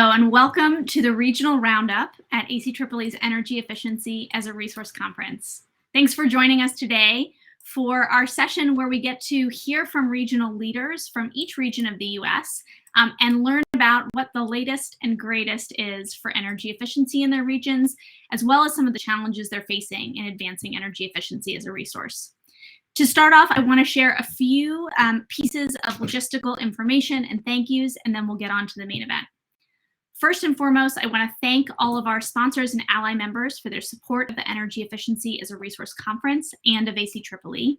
Hello and welcome to the Regional Roundup at ACEEE's Energy Efficiency as a Resource Conference. Thanks for joining us today for our session where we get to hear from regional leaders from each region of the US and learn about what the latest and greatest is for energy efficiency in their regions, as well as some of the challenges they're facing in advancing energy efficiency as a resource. To start off, I want to share a few pieces of logistical information and thank yous, and then we'll get on to the main event. First and foremost, I want to thank all of our sponsors and ally members for their support of the Energy Efficiency as a Resource Conference and of ACEEE.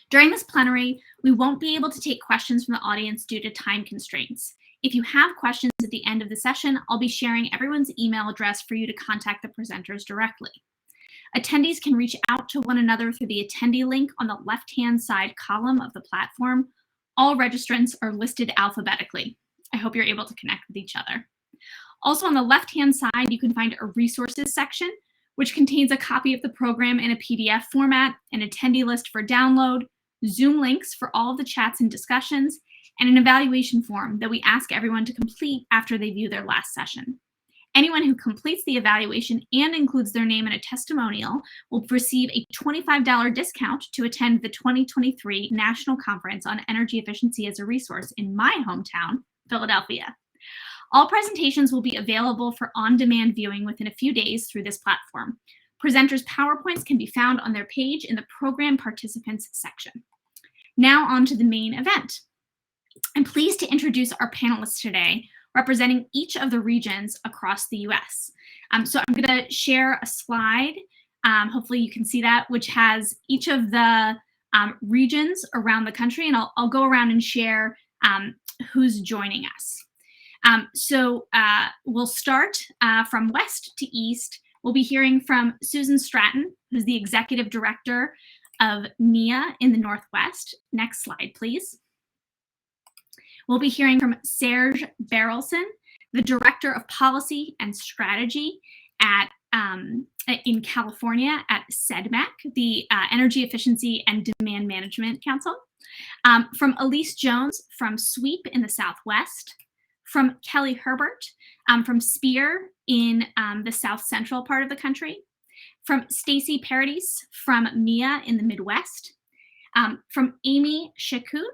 During this plenary, we won't be able to take questions from the audience due to time constraints. If you have questions at the end of the session, I'll be sharing everyone's email address for you to contact the presenters directly. Attendees can reach out to one another through the attendee link on the left-hand side column of the platform. All registrants are listed alphabetically. I hope you're able to connect with each other. Also on the left-hand side, you can find a resources section, which contains a copy of the program in a PDF format, an attendee list for download, Zoom links for all of the chats and discussions, and an evaluation form that we ask everyone to complete after they view their last session. Anyone who completes the evaluation and includes their name in a testimonial will receive a $25 discount to attend the 2023 National Conference on Energy Efficiency as a Resource in my hometown, Philadelphia. All presentations will be available for on-demand viewing within a few days through this platform. Presenters' PowerPoints can be found on their page in the Program Participants section. Now on to the main event. I'm pleased to introduce our panelists today, representing each of the regions across the US. So I'm going to share a slide, hopefully you can see that, which has each of the regions around the country, and I'll go around and share who's joining us. We'll start from west to east. We'll be hearing from Susan Stratton, who's the Executive Director of NEA in the Northwest. Next slide, please. We'll be hearing from Serge Berelson, the Director of Policy and Strategy in California at CEDMEC, the Energy Efficiency and Demand Management Council. From Elise Jones from SWEEP in the Southwest, from Kelly Herbert from SPEAR in the South Central part of the country, from Stacy Paradis from MIA in the Midwest, from Amy Shakut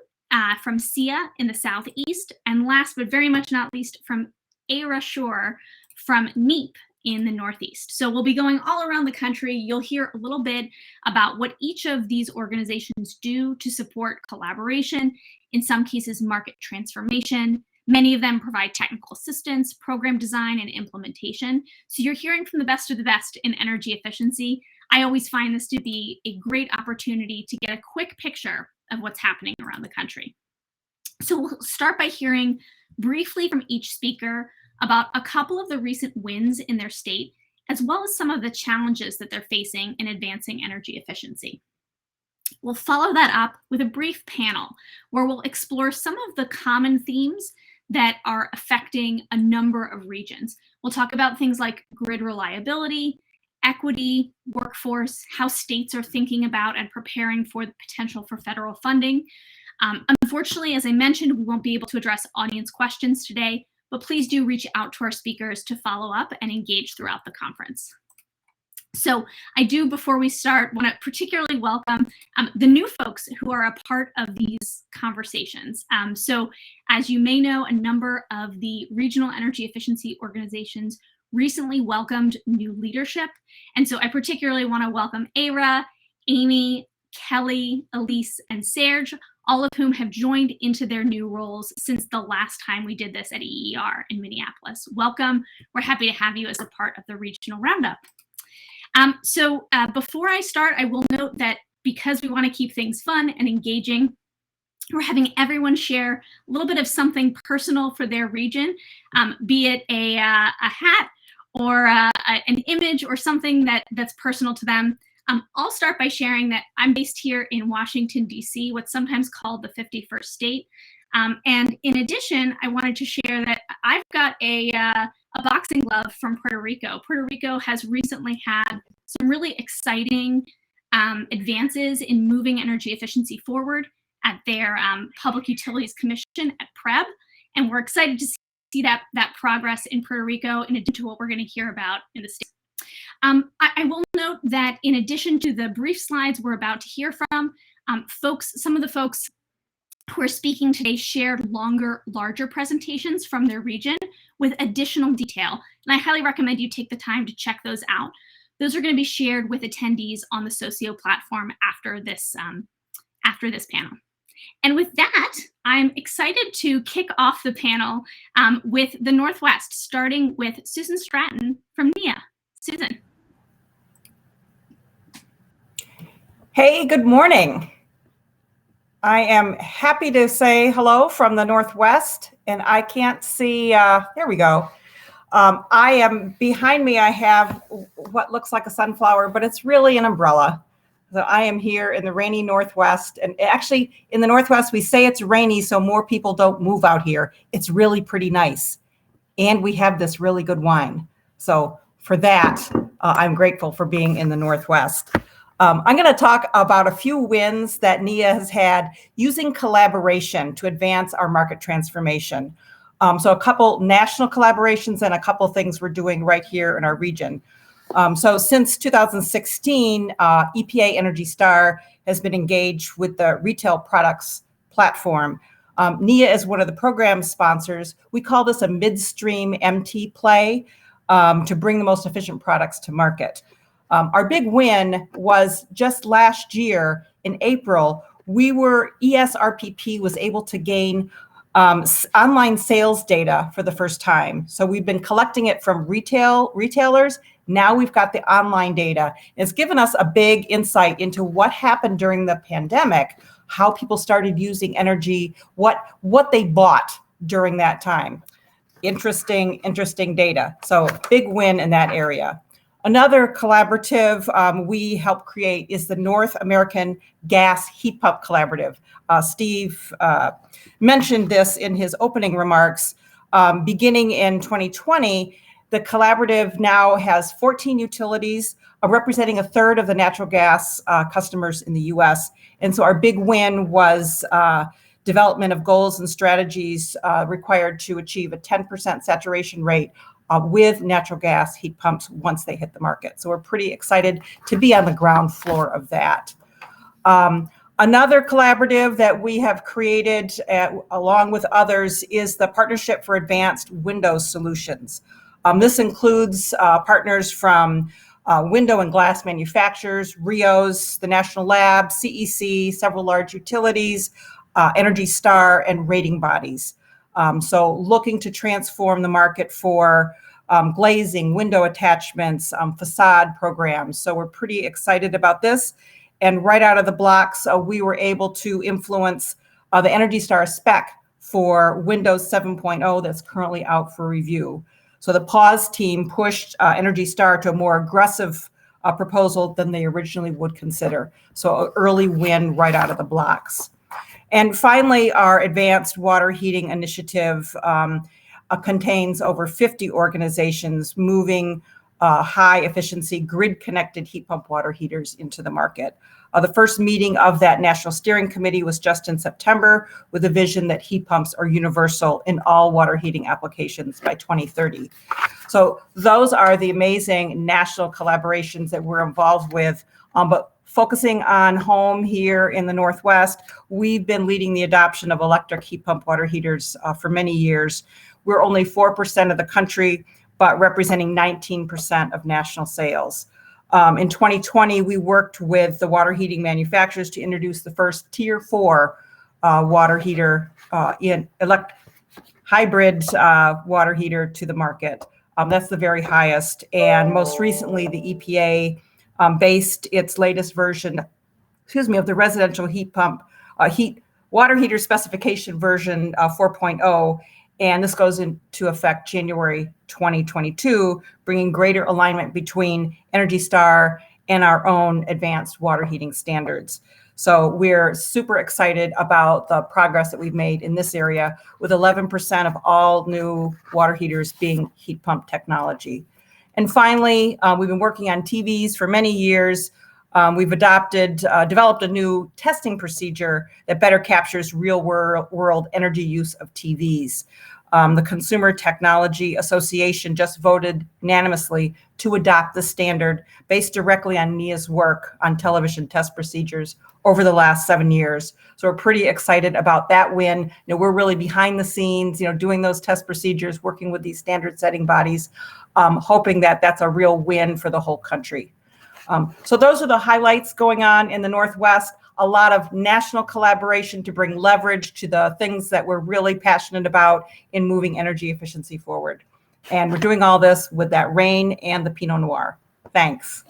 from SIA in the Southeast, and last but very much not least, from Ara Shore from NEEP in the Northeast. So we'll be going all around the country. You'll hear a little bit about what each of these organizations do to support collaboration, in some cases market transformation. Many of them provide technical assistance, program design, and implementation. So you're hearing from the best of the best in energy efficiency. I always find this to be a great opportunity to get a quick picture of what's happening around the country. So we'll start by hearing briefly from each speaker about a couple of the recent wins in their state, as well as some of the challenges that they're facing in advancing energy efficiency. We'll follow that up with a brief panel where we'll explore some of the common themes that are affecting a number of regions. We'll talk about things like grid reliability, equity, workforce, how states are thinking about and preparing for the potential for federal funding. Unfortunately, as I mentioned, we won't be able to address audience questions today, but please do reach out to our speakers to follow up and engage throughout the conference. So I do, before we start, want to particularly welcome the new folks who are a part of these conversations. So as you may know, a number of the regional energy efficiency organizations recently welcomed new leadership. And so I particularly want to welcome Ara, Amy, Kelly, Elise, and Serge, all of whom have joined into their new roles since the last time we did this at EER in Minneapolis. Welcome. We're happy to have you as a part of the Regional Roundup. Before I start, I will note that because we want to keep things fun and engaging, we're having everyone share a little bit of something personal for their region, be it a hat or an image or something that's personal to them. I'll start by sharing that I'm based here in Washington, D.C., what's sometimes called the 51st state. And in addition, I wanted to share that I've got a boxing glove from Puerto Rico. Puerto Rico has recently had some really exciting advances in moving energy efficiency forward at their Public Utilities Commission at PREB. And we're excited to see see that progress in Puerto Rico in addition to what we're going to hear about in the States. I will note that in addition to the brief slides we're about to hear from, some of the folks who are speaking today shared longer, larger presentations from their region with additional detail. And I highly recommend you take the time to check those out. Those are going to be shared with attendees on the Socio platform after this panel. And with that, I'm excited to kick off the panel with the Northwest, starting with Susan Stratton from NEA. Susan. Hey, good morning. I am happy to say hello from the Northwest, and I can't see, there we go. Behind me, I have what looks like a sunflower, but it's really an umbrella. So I am here in the rainy Northwest, and actually in the Northwest, we say it's rainy so more people don't move out here. It's really pretty nice. And we have this really good wine. So for that, I'm grateful for being in the Northwest. I'm going to talk about a few wins that NEA has had using collaboration to advance our market transformation. So a couple national collaborations and a couple things we're doing right here in our region. So since 2016, EPA Energy Star has been engaged with the retail products platform. NEA is one of the program sponsors. We call this a midstream MT play to bring the most efficient products to market. Our big win was just last year in April, ESRPP was able to gain online sales data for the first time. So we've been collecting it from retailers. Now we've got the online data. It's given us a big insight into what happened during the pandemic, how people started using energy, what they bought during that time. Interesting data. So big win in that area. Another collaborative we helped create is the North American Gas Heat Pump Collaborative. Steve mentioned this in his opening remarks. Beginning in 2020, the collaborative now has 14 utilities representing a third of the natural gas customers in the US. And so our big win was development of goals and strategies required to achieve a 10% saturation rate with natural gas heat pumps once they hit the market. So we're pretty excited to be on the ground floor of that. Another collaborative that we have created along with others is the Partnership for Advanced Windows Solutions. This includes partners from window and glass manufacturers, RIOs, the National Lab, CEC, several large utilities, Energy Star, and rating bodies. So looking to transform the market for glazing, window attachments, facade programs. So we're pretty excited about this. And right out of the blocks, we were able to influence the Energy Star spec for Windows 7.0 that's currently out for review. So the pause team pushed Energy Star to a more aggressive proposal than they originally would consider. So an early win right out of the blocks. And finally, our Advanced Water Heating Initiative contains over 50 organizations moving high efficiency grid connected heat pump water heaters into the market. The first meeting of that National Steering Committee was just in September with a vision that heat pumps are universal in all water heating applications by 2030. So those are the amazing national collaborations that we're involved with. But focusing on home here in the Northwest, we've been leading the adoption of electric heat pump water heaters for many years. We're only 4% of the country, but representing 19% of national sales. In 2020, we worked with the water heating manufacturers to introduce the first Tier 4 water heater hybrid water heater to the market. That's the very highest. And most recently, the EPA based its latest version, of the residential heat pump water heater specification version 4.0. And this goes into effect January 2022, bringing greater alignment between Energy Star and our own advanced water heating standards. So we're super excited about the progress that we've made in this area, with 11% of all new water heaters being heat pump technology. And finally, we've been working on TVs for many years. We've developed a new testing procedure that better captures real world energy use of TVs. The Consumer Technology Association just voted unanimously to adopt the standard based directly on NIA's work on television test procedures over the last 7 years. So we're pretty excited about that win. We're really behind the scenes, doing those test procedures, working with these standard setting bodies, hoping that that's a real win for the whole country. So those are the highlights going on in the Northwest. A lot of national collaboration to bring leverage to the things that we're really passionate about in moving energy efficiency forward. And we're doing all this with that rain and the Pinot Noir. Thanks.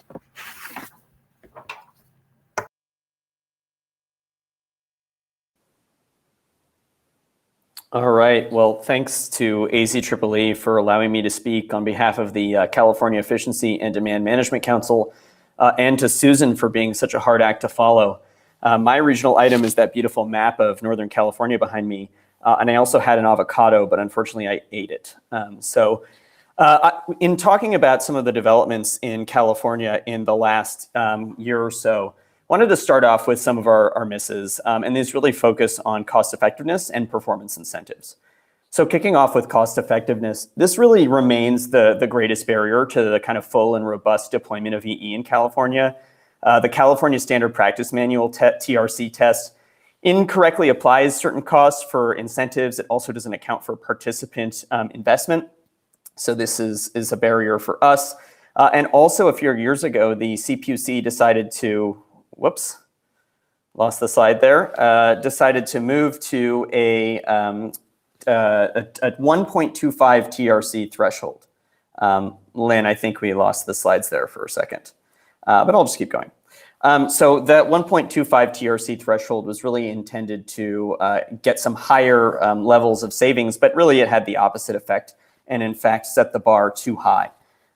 All right. Well, thanks to AZEEE for allowing me to speak on behalf of the California Efficiency and Demand Management Council, and to Susan for being such a hard act to follow. My regional item is that beautiful map of Northern California behind me. And I also had an avocado, but unfortunately I ate it. In talking about some of the developments in California in the last year or so, wanted to start off with some of our misses, and these really focus on cost effectiveness and performance incentives. So kicking off with cost effectiveness, this really remains the greatest barrier to the kind of full and robust deployment of EE in California. The California Standard Practice Manual TRC test incorrectly applies certain costs for incentives. It also doesn't account for participant investment. So this is a barrier for us. And also a few years ago, the CPUC decided to, whoops, lost the slide there, decided to move to a 1.25 TRC threshold. Lynn, I think we lost the slides there for a second, but I'll just keep going. So that 1.25 TRC threshold was really intended to get some higher levels of savings, but really it had the opposite effect and in fact set the bar too high.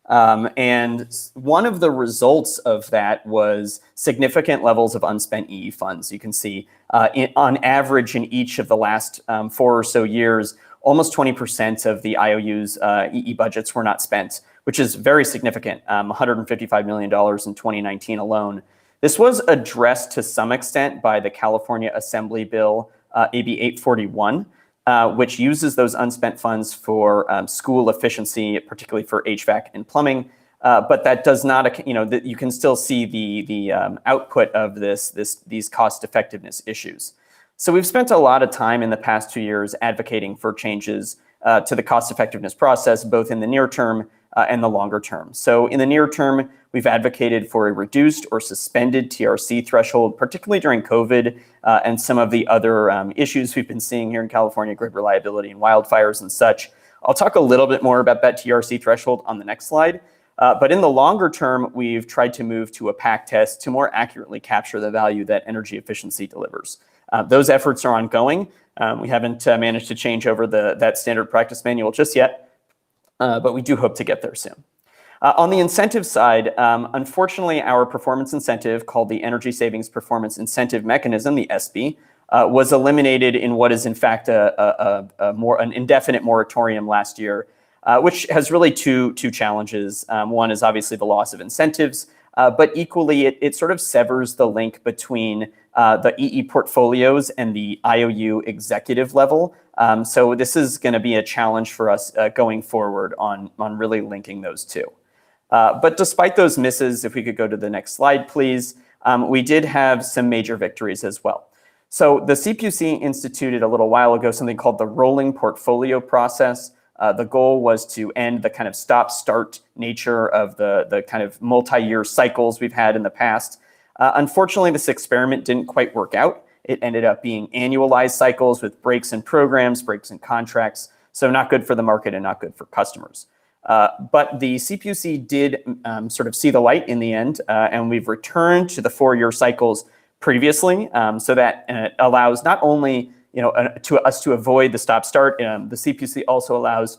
And one of the results of that was significant levels of unspent EE funds. You can see on average in each of the last 4 or so years, almost 20% of the IOU's EE budgets were not spent, which is very significant, $155 million in 2019 alone. This was addressed to some extent by the California Assembly Bill AB 841, which uses those unspent funds for school efficiency, particularly for HVAC and plumbing. But that does not, you can still see the output of these cost effectiveness issues. So we've spent a lot of time in the past 2 years advocating for changes to the cost effectiveness process, both in the near term and the longer term. So in the near term, we've advocated for a reduced or suspended TRC threshold, particularly during COVID and some of the other issues we've been seeing here in California, grid reliability and wildfires and such. I'll talk a little bit more about that TRC threshold on the next slide. But in the longer term, we've tried to move to a PAC test to more accurately capture the value that energy efficiency delivers. Those efforts are ongoing. We haven't managed to change over that standard practice manual just yet, but we do hope to get there soon. On the incentive side, unfortunately, our performance incentive, called the Energy Savings Performance Incentive Mechanism, the ESPI, was eliminated in what is in fact an indefinite moratorium last year, which has really two challenges. One is obviously the loss of incentives, but equally it sort of severs the link between the EE portfolios and the IOU executive level. So this is going to be a challenge for us going forward on really linking those two. But despite those misses, if we could go to the next slide, please, we did have some major victories as well. So the CPUC instituted a little while ago something called the rolling portfolio process. The goal was to end the kind of stop-start nature of the kind of multi-year cycles we've had in the past. Unfortunately, this experiment didn't quite work out. It ended up being annualized cycles with breaks in programs, breaks in contracts, so not good for the market and not good for customers. But the CPUC did sort of see the light in the end, and we've returned to the 4-year cycles previously, so that allows not only to us to avoid the stop-start, the CPUC also allows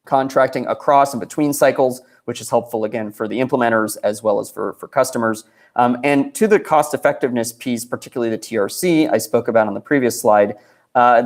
contracting across and between cycles, which is helpful again for the implementers as well as for customers. And to the cost effectiveness piece, particularly the TRC I spoke about on the previous slide,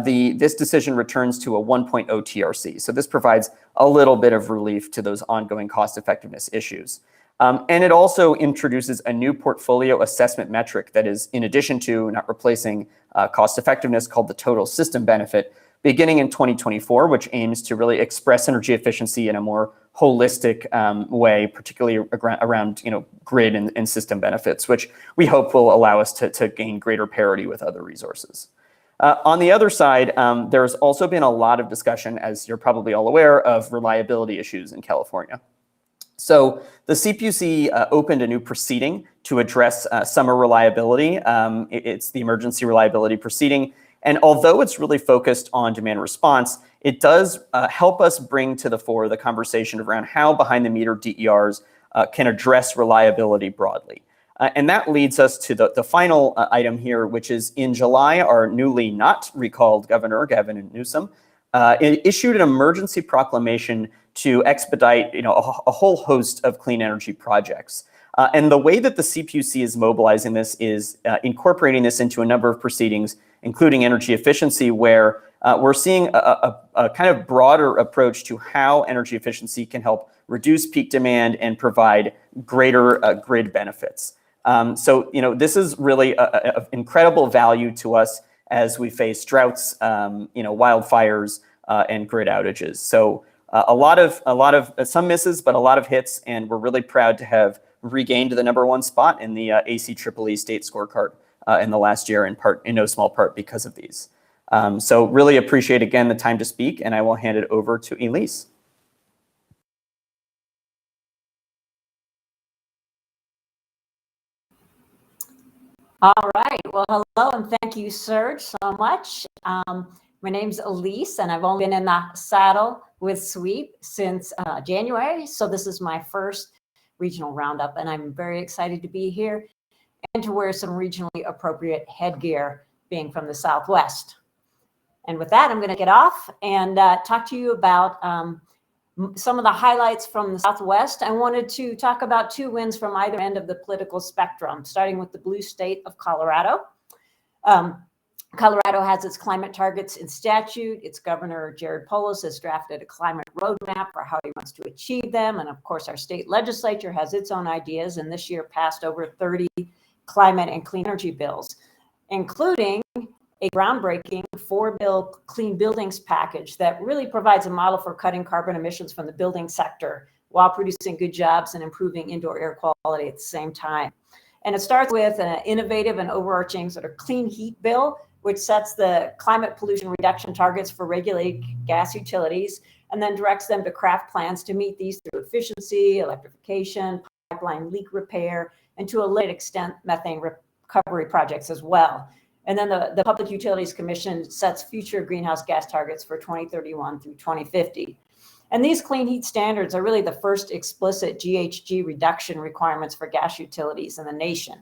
this decision returns to a 1.0 TRC. So this provides a little bit of relief to those ongoing cost effectiveness issues. And it also introduces a new portfolio assessment metric that is in addition to, not replacing, cost effectiveness, called the total system benefit, beginning in 2024, which aims to really express energy efficiency in a more holistic way, particularly around grid and system benefits, which we hope will allow us to gain greater parity with other resources. On the other side, there's also been a lot of discussion, as you're probably all aware, of reliability issues in California. So the CPUC opened a new proceeding to address summer reliability. It's the emergency reliability proceeding. And although it's really focused on demand response, it does help us bring to the fore the conversation around how behind-the-meter DERs can address reliability broadly. And that leads us to the final item here, which is in July, our newly not recalled governor, Gavin Newsom, issued an emergency proclamation to expedite a whole host of clean energy projects. And the way that the CPUC is mobilizing this is incorporating this into a number of proceedings, including energy efficiency, where we're seeing a kind of broader approach to how energy efficiency can help reduce peak demand and provide greater grid benefits. So this is really of incredible value to us as we face droughts, wildfires, and grid outages. So a lot of some misses, but a lot of hits, and we're really proud to have regained the #1 spot in the ACEEE state scorecard in the last year, in no small part because of these. So really appreciate again the time to speak, and I will hand it over to Elise. All right. Well, hello, and thank you, Serge, so much. My name's Elise, and I've only been in the saddle with SWEEP since January. So this is my first regional roundup, and I'm very excited to be here and to wear some regionally appropriate headgear, being from the Southwest. And with that, I'm going to get off and talk to you about some of the highlights from the Southwest. I wanted to talk about 2 wins from either end of the political spectrum, starting with the blue state of Colorado. Colorado has its climate targets in statute. Its governor, Jared Polis, has drafted a climate roadmap for how he wants to achieve them. And of course, our state legislature has its own ideas, and this year passed over 30 climate and clean energy bills, including a groundbreaking 4-bill clean buildings package that really provides a model for cutting carbon emissions from the building sector while producing good jobs and improving indoor air quality at the same time. And it starts with an innovative and overarching sort of clean heat bill, which sets the climate pollution reduction targets for regulated gas utilities, and then directs them to craft plans to meet these through efficiency, electrification, pipeline leak repair, and to a limited extent, methane recovery projects as well. And then the Public Utilities Commission sets future greenhouse gas targets for 2031 through 2050. And these clean heat standards are really the first explicit GHG reduction requirements for gas utilities in the nation.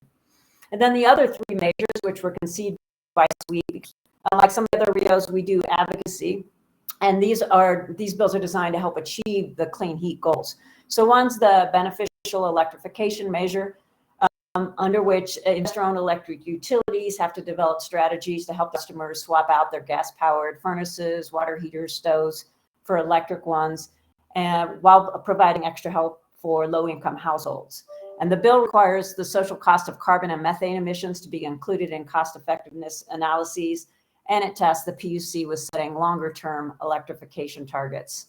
And then the other 3 measures, which were conceived by SWEEP, like some of the other RIOs, we do advocacy. And these bills are designed to help achieve the clean heat goals. So one's the beneficial electrification measure, under which investor-owned electric utilities have to develop strategies to help customers swap out their gas-powered furnaces, water heaters, stoves for electric ones, and while providing extra help for low-income households. And the bill requires the social cost of carbon and methane emissions to be included in cost-effectiveness analyses, and it tasks the PUC with setting longer-term electrification targets.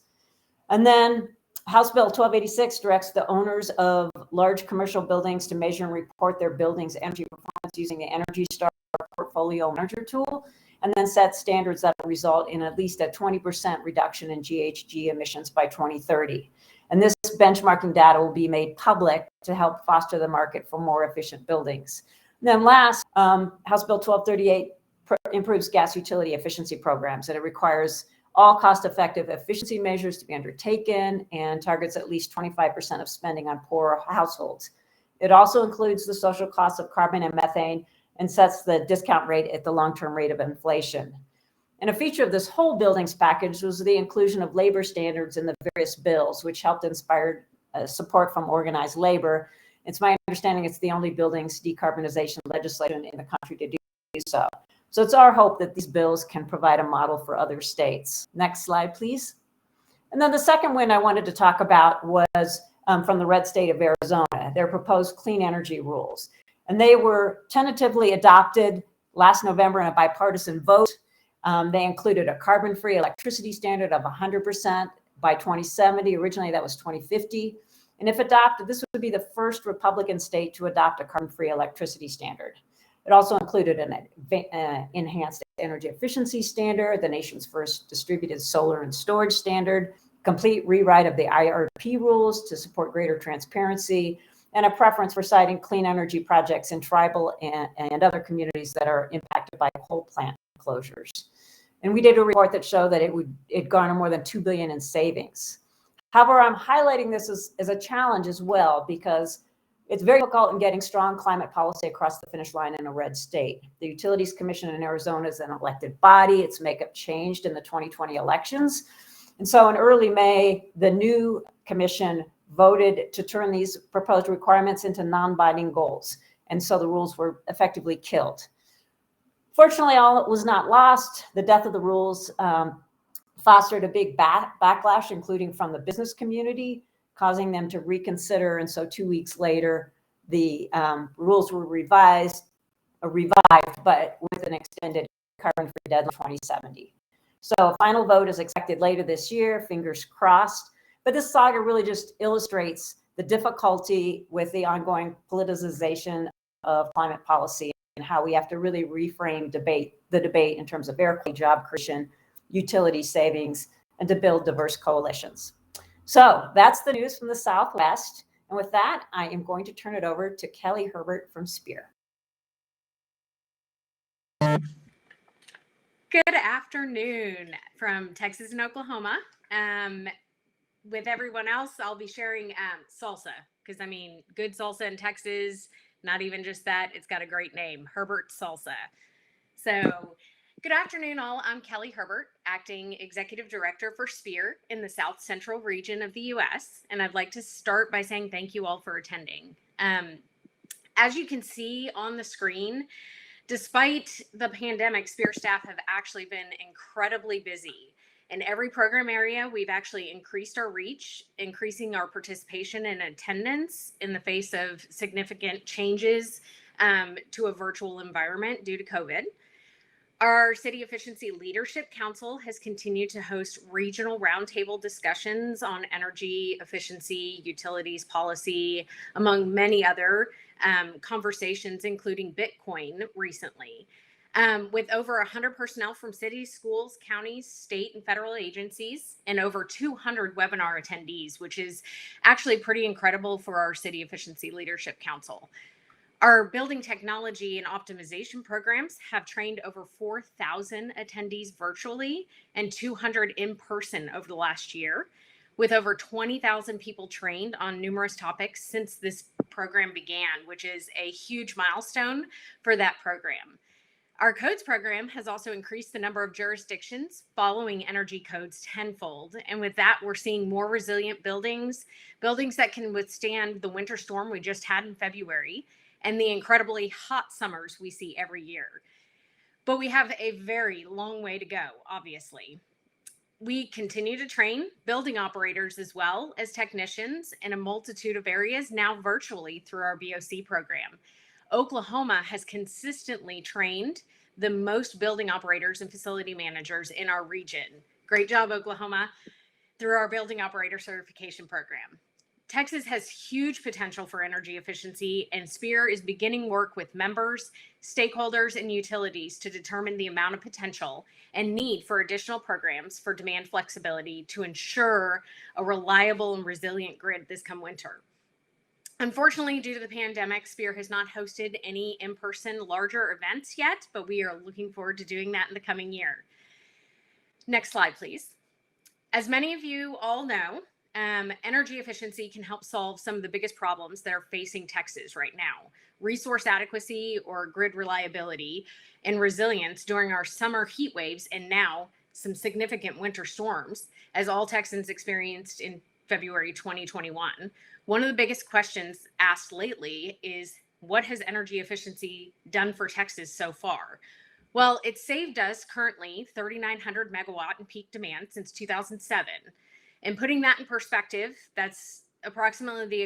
And then House Bill 1286 directs the owners of large commercial buildings to measure and report their building's energy performance using the Energy Star portfolio manager tool, and then set standards that will result in at least a 20% reduction in GHG emissions by 2030. And this benchmarking data will be made public to help foster the market for more efficient buildings. And then last, House Bill 1238 improves gas utility efficiency programs, and it requires all cost-effective efficiency measures to be undertaken and targets at least 25% of spending on poor households. It also includes the social cost of carbon and methane and sets the discount rate at the long-term rate of inflation. And a feature of this whole buildings package was the inclusion of labor standards in the various bills, which helped inspire support from organized labor. It's my understanding it's the only buildings decarbonization legislation in the country to do so. So it's our hope that these bills can provide a model for other states. Next slide, please. And then the second win I wanted to talk about was from the red state of Arizona, their proposed clean energy rules. And they were tentatively adopted last November in a bipartisan vote. They included a carbon-free electricity standard of 100% by 2070. Originally, that was 2050. And if adopted, this would be the first Republican state to adopt a carbon-free electricity standard. It also included an enhanced energy efficiency standard, the nation's first distributed solar and storage standard, complete rewrite of the IRP rules to support greater transparency, and a preference for citing clean energy projects in tribal and other communities that are impacted by coal plant closures. And we did a report that showed that it garner more than $2 billion in savings. However, I'm highlighting this as a challenge as well, because it's very difficult in getting strong climate policy across the finish line in a red state. The Utilities Commission in Arizona is an elected body. Its makeup changed in the 2020 elections. And so in early May, the new commission voted to turn these proposed requirements into non-binding goals. And so the rules were effectively killed. Fortunately, all was not lost. The death of the rules fostered a big backlash, including from the business community, causing them to reconsider. And so 2 weeks later, the rules were revived, but with an extended carbon-free deadline 2070. So a final vote is expected later this year, fingers crossed. But this saga really just illustrates the difficulty with the ongoing politicization of climate policy and how we have to really reframe the debate in terms of air quality, job creation, utility savings, and to build diverse coalitions. So that's the news from the Southwest. And with that, I am going to turn it over to Kelly Herbert from SPEAR. Good afternoon from Texas and Oklahoma. With everyone else, I'll be sharing salsa, because I mean, good salsa in Texas, not even just that, it's got a great name, Herbert Salsa. So good afternoon, all. I'm Kelly Herbert, Acting Executive Director for SPEAR in the South Central region of the U.S. And I'd like to start by saying thank you all for attending. As you can see on the screen, despite the pandemic, SPEAR staff have actually been incredibly busy. In every program area, we've actually increased our reach, increasing our participation and attendance in the face of significant changes to a virtual environment due to COVID. Our City Efficiency Leadership Council has continued to host regional roundtable discussions on energy efficiency, utilities policy, among many other conversations, including Bitcoin recently. With over 100 personnel from cities, schools, counties, state and federal agencies, and over 200 webinar attendees, which is actually pretty incredible for our City Efficiency Leadership Council. Our building technology and optimization programs have trained over 4,000 attendees virtually and 200 in person over the last year, with over 20,000 people trained on numerous topics since this program began, which is a huge milestone for that program. Our codes program has also increased the number of jurisdictions following energy codes tenfold. And with that, we're seeing more resilient buildings that can withstand the winter storm we just had in February and the incredibly hot summers we see every year. But we have a very long way to go, obviously. We continue to train building operators as well as technicians in a multitude of areas, now virtually through our BOC program. Oklahoma has consistently trained the most building operators and facility managers in our region. Great job, Oklahoma, through our building operator certification program. Texas has huge potential for energy efficiency, and SPEAR is beginning work with members, stakeholders, and utilities to determine the amount of potential and need for additional programs for demand flexibility to ensure a reliable and resilient grid this come winter. Unfortunately, due to the pandemic, SPEAR has not hosted any in-person larger events yet, but we are looking forward to doing that in the coming year. Next slide, please. As many of you all know, energy efficiency can help solve some of the biggest problems that are facing Texas right now. Resource adequacy or grid reliability and resilience during our summer heat waves and now some significant winter storms, as all Texans experienced in February 2021. One of the biggest questions asked lately is, what has energy efficiency done for Texas so far? Well, it's saved us currently 3,900 megawatt in peak demand since 2007. And putting that in perspective, that's approximately the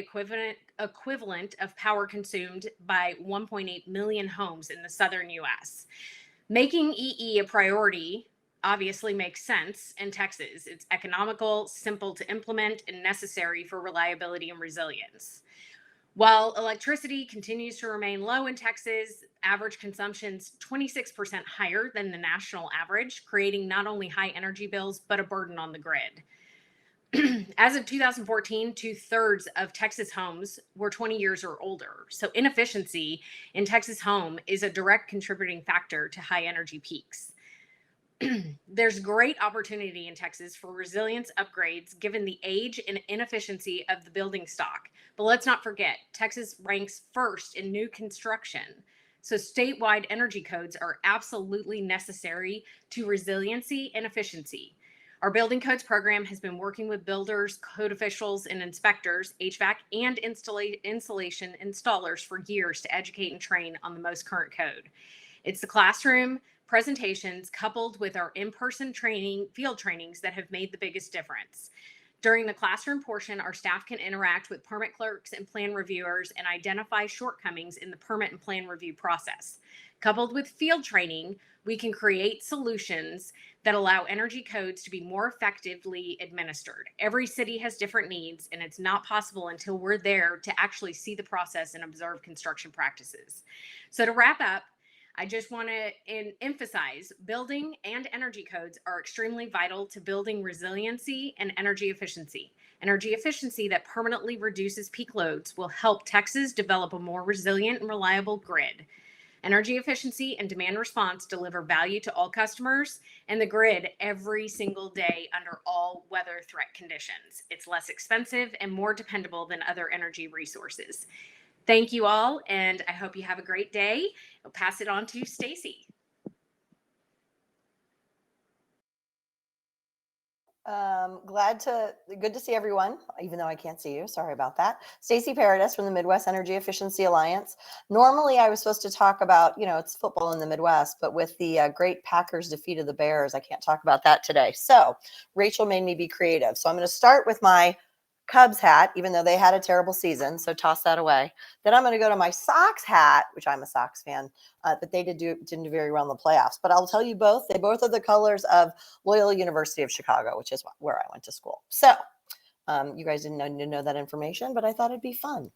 equivalent of power consumed by 1.8 million homes in the southern US. Making EE a priority obviously makes sense in Texas. It's economical, simple to implement, and necessary for reliability and resilience. While electricity continues to remain low in Texas, average consumption's 26% higher than the national average, creating not only high energy bills, but a burden on the grid. As of 2014, 2/3 of Texas homes were 20 years or older. So inefficiency in Texas home is a direct contributing factor to high energy peaks. There's great opportunity in Texas for resilience upgrades given the age and inefficiency of the building stock. But let's not forget, Texas ranks first in new construction. So statewide energy codes are absolutely necessary to resiliency and efficiency. Our building codes program has been working with builders, code officials, and inspectors, HVAC, and insulation installers for years to educate and train on the most current code. It's the classroom presentations coupled with our in-person training, field trainings that have made the biggest difference. During the classroom portion, our staff can interact with permit clerks and plan reviewers and identify shortcomings in the permit and plan review process. Coupled with field training, we can create solutions that allow energy codes to be more effectively administered. Every city has different needs, and it's not possible until we're there to actually see the process and observe construction practices. So to wrap up, I just want to emphasize building and energy codes are extremely vital to building resiliency and energy efficiency. Energy efficiency that permanently reduces peak loads will help Texas develop a more resilient and reliable grid. Energy efficiency and demand response deliver value to all customers and the grid every single day under all weather threat conditions. It's less expensive and more dependable than other energy resources. Thank you all, and I hope you have a great day. I'll pass it on to Stacy. Good to see everyone, even though I can't see you. Sorry about that. Stacy Paradis from the Midwest Energy Efficiency Alliance. Normally I was supposed to talk about, it's football in the Midwest, but with the great Packers defeat of the Bears, I can't talk about that today. So Rachel made me be creative. So I'm going to start with my Cubs hat, even though they had a terrible season. So toss that away. Then I'm going to go to my Sox hat, which I'm a Sox fan, but they didn't do very well in the playoffs. But I'll tell you both, they both are the colors of Loyola University of Chicago, which is where I went to school. So you guys didn't need to know that information, but I thought it'd be fun.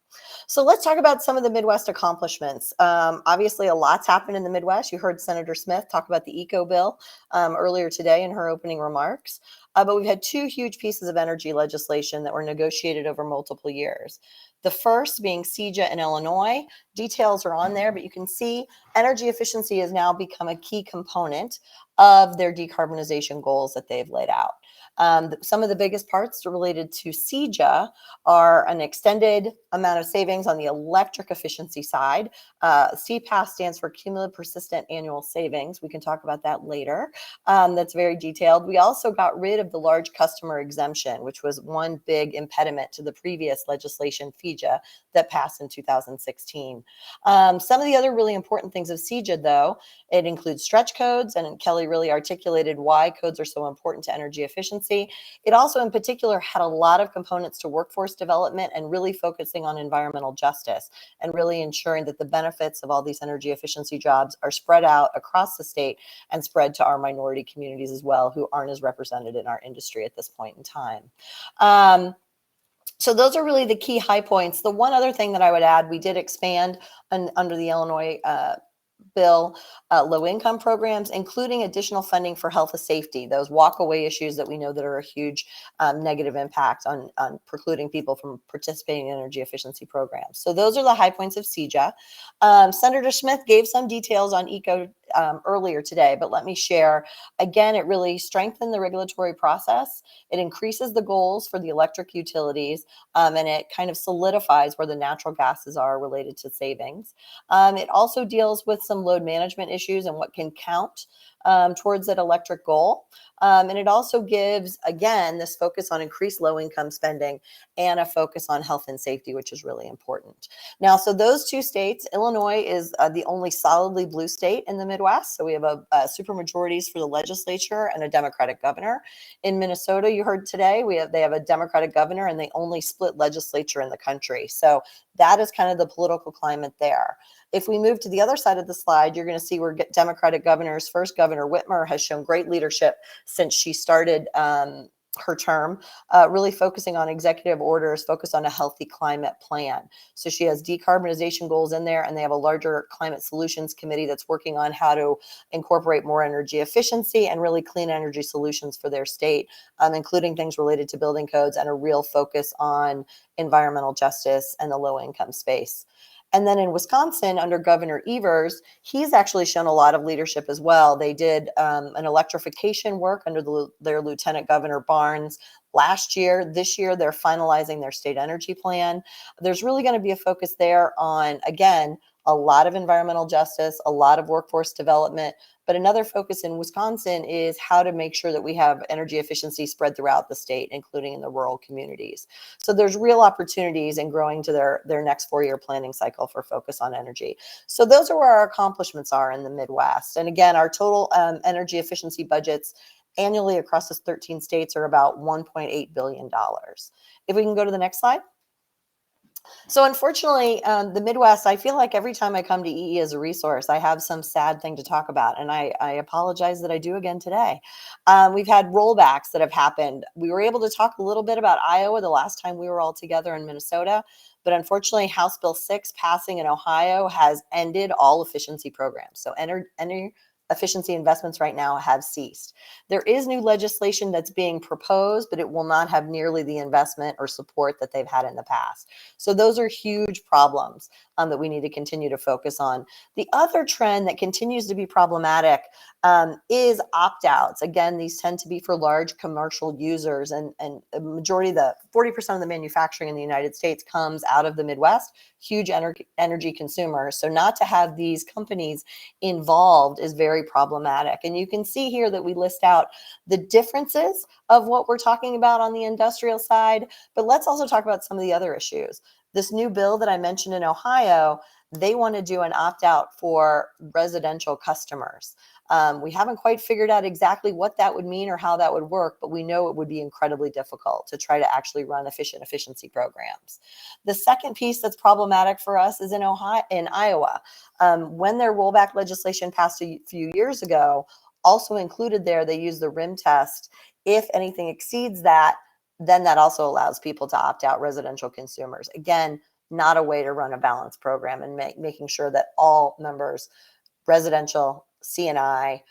So let's talk about some of the Midwest accomplishments. Obviously, a lot's happened in the Midwest. You heard Senator Smith talk about the eco bill earlier today in her opening remarks. But we've had two huge pieces of energy legislation that were negotiated over multiple years. The first being CEJA in Illinois. Details are on there, but you can see energy efficiency has now become a key component of their decarbonization goals that they've laid out. Some of the biggest parts related to CEJA are an extended amount of savings on the electric efficiency side. CPAS stands for Cumulative Persistent Annual Savings. We can talk about that later. That's very detailed. We also got rid of the large customer exemption, which was one big impediment to the previous legislation, FEJA, that passed in 2016. Some of the other really important things of CEJA, though, it includes stretch codes, and Kelly really articulated why codes are so important to energy efficiency. It also, in particular, had a lot of components to workforce development and really focusing on environmental justice and really ensuring that the benefits of all these energy efficiency jobs are spread out across the state and spread to our minority communities as well, who aren't as represented in our industry at this point in time. So those are really the key high points. The one other thing that I would add, we did expand under the Illinois bill, low-income programs, including additional funding for health and safety, those walk-away issues that we know that are a huge negative impact on precluding people from participating in energy efficiency programs. So those are the high points of CEJA. Senator Smith gave some details on ECO earlier today, but let me share. Again, it really strengthened the regulatory process. It increases the goals for the electric utilities, and it kind of solidifies where the natural gases are related to savings. It also deals with some load management issues and what can count towards that electric goal. And it also gives, again, this focus on increased low-income spending and a focus on health and safety, which is really important. Now, so those two states, Illinois is the only solidly blue state in the Midwest. So we have a supermajorities for the legislature and a Democratic governor. In Minnesota, you heard today, they have a Democratic governor and the only split legislature in the country. So That is kind of the political climate there. If we move to the other side of the slide, you're going to see where Democratic governors, first Governor Whitmer has shown great leadership since she started her term, really focusing on executive orders, focused on a healthy climate plan. So she has decarbonization goals in there, and they have a larger climate solutions committee that's working on how to incorporate more energy efficiency and really clean energy solutions for their state, including things related to building codes and a real focus on environmental justice and the low income space. And then in Wisconsin, under Governor Evers, he's actually shown a lot of leadership as well. They did an electrification work under their Lieutenant Governor Barnes last year. This year, they're finalizing their state energy plan. There's really going to be a focus there on, again, a lot of environmental justice, a lot of workforce development. But another focus in Wisconsin is how to make sure that we have energy efficiency spread throughout the state, including in the rural communities. So there's real opportunities in growing to their next 4-year planning cycle for focus on energy. So those are where our accomplishments are in the Midwest. And again, our total energy efficiency budgets annually across the 13 states are about $1.8 billion. If we can go to the next slide. So unfortunately, the Midwest, I feel like every time I come to EE as a resource, I have some sad thing to talk about. And I apologize that I do again today. We've had rollbacks that have happened. We were able to talk a little bit about Iowa the last time we were all together in Minnesota. But unfortunately, House Bill 6 passing in Ohio has ended all efficiency programs. So energy efficiency investments right now have ceased. There is new legislation that's being proposed, but it will not have nearly the investment or support that they've had in the past. So those are huge problems that we need to continue to focus on. The other trend that continues to be problematic is opt-outs. Again, these tend to be for large commercial users, and a majority of the 40% of the manufacturing in the United States comes out of the Midwest, huge energy consumers. So not to have these companies involved is very problematic. And you can see here that we list out the differences of what we're talking about on the industrial side, but let's also talk about some of the other issues. This new bill that I mentioned in Ohio, they want to do an opt-out for residential customers. We haven't quite figured out exactly what that would mean or how that would work, but we know it would be incredibly difficult to try to actually run efficiency programs. The second piece that's problematic for us is in Iowa. When their rollback legislation passed a few years ago, also included there, they use the RIM test. If anything exceeds that, then that also allows people to opt out, residential consumers. Again, not a way to run a balanced program and making sure that all members, residential, C&I,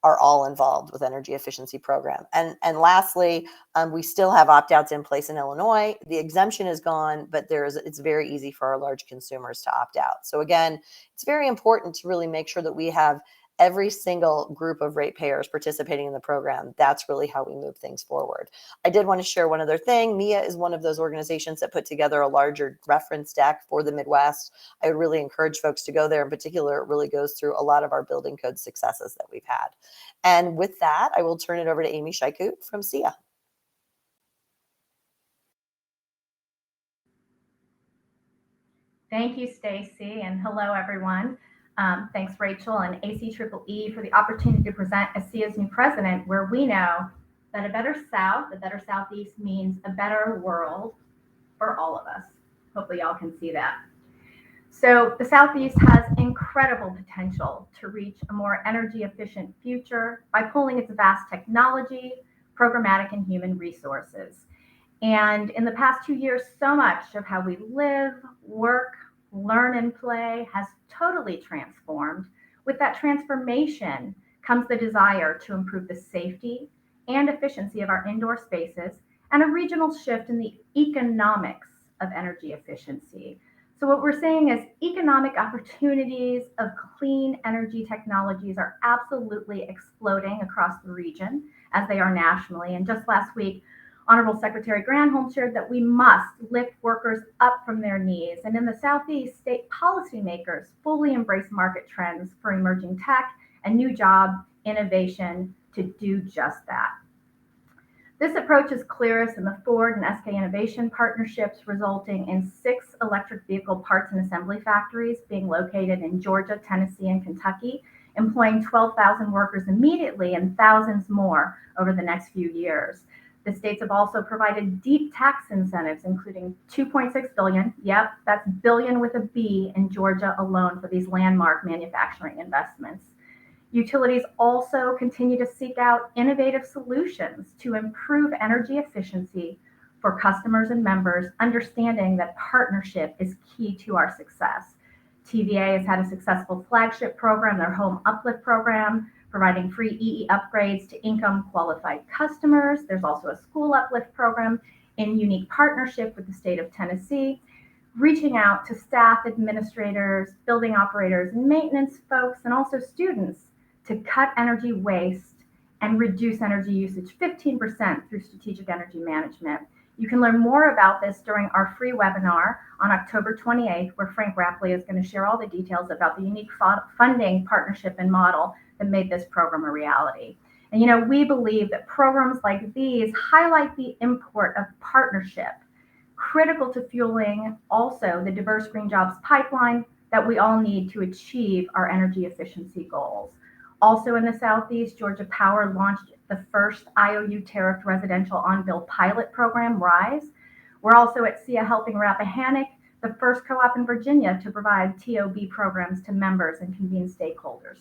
are all involved with energy efficiency program. And lastly, we still have opt-outs in place in Illinois. The exemption is gone, but it's very easy for our large consumers to opt out. So again, it's very important to really make sure that we have every single group of ratepayers participating in the program. That's really how we move things forward. I did want to share one other thing. MIA is one of those organizations that put together a larger reference deck for the Midwest. I would really encourage folks to go there. In particular, it really goes through a lot of our building code successes that we've had. And with that, I will turn it over to Amy Shaikut from SIA. Thank you, Stacy, and hello, everyone. Thanks, Rachel and ACEEE for the opportunity to present as SIA's new president, where we know that a better South, a better Southeast means a better world for all of us. Hopefully y'all can see that. So the Southeast has incredible potential to reach a more energy efficient future by pooling its vast technology, programmatic and human resources. And in the past 2 years, so much of how we live, work, learn, and play has totally transformed. With that transformation comes the desire to improve the safety and efficiency of our indoor spaces and a regional shift in the economics of energy efficiency. So what we're saying is economic opportunities of clean energy technologies are absolutely exploding across the region as they are nationally. And just last week, Honorable Secretary Granholm shared that we must lift workers up from their knees. And in the Southeast, state policymakers fully embrace market trends for emerging tech and new job innovation to do just that. This approach is clearest in the Ford and SK Innovation partnerships, resulting in 6 electric vehicle parts and assembly factories being located in Georgia, Tennessee, and Kentucky, employing 12,000 workers immediately and thousands more over the next few years. The states have also provided deep tax incentives, including $2.6 billion. Yep, that's billion with a B in Georgia alone for these landmark manufacturing investments. Utilities also continue to seek out innovative solutions to improve energy efficiency for customers and members, understanding that partnership is key to our success. TVA has had a successful flagship program, their Home Uplift program, providing free EE upgrades to income qualified customers. There's also a school uplift program in unique partnership with the state of Tennessee, reaching out to staff, administrators, building operators, and maintenance folks, and also students to cut energy waste and reduce energy usage 15% through strategic energy management. You can learn more about this during our free webinar on October 28th, where Frank Rapley is going to share all the details about the unique funding partnership and model that made this program a reality. And we believe that programs like these highlight the import of partnership, critical to fueling also the diverse green jobs pipeline that we all need to achieve our energy efficiency goals. Also in the Southeast, Georgia Power launched the first IOU tariffed residential on-bill pilot program, RISE. We're also at SEIA helping Rappahannock, the first co-op in Virginia to provide TOB programs to members and convene stakeholders.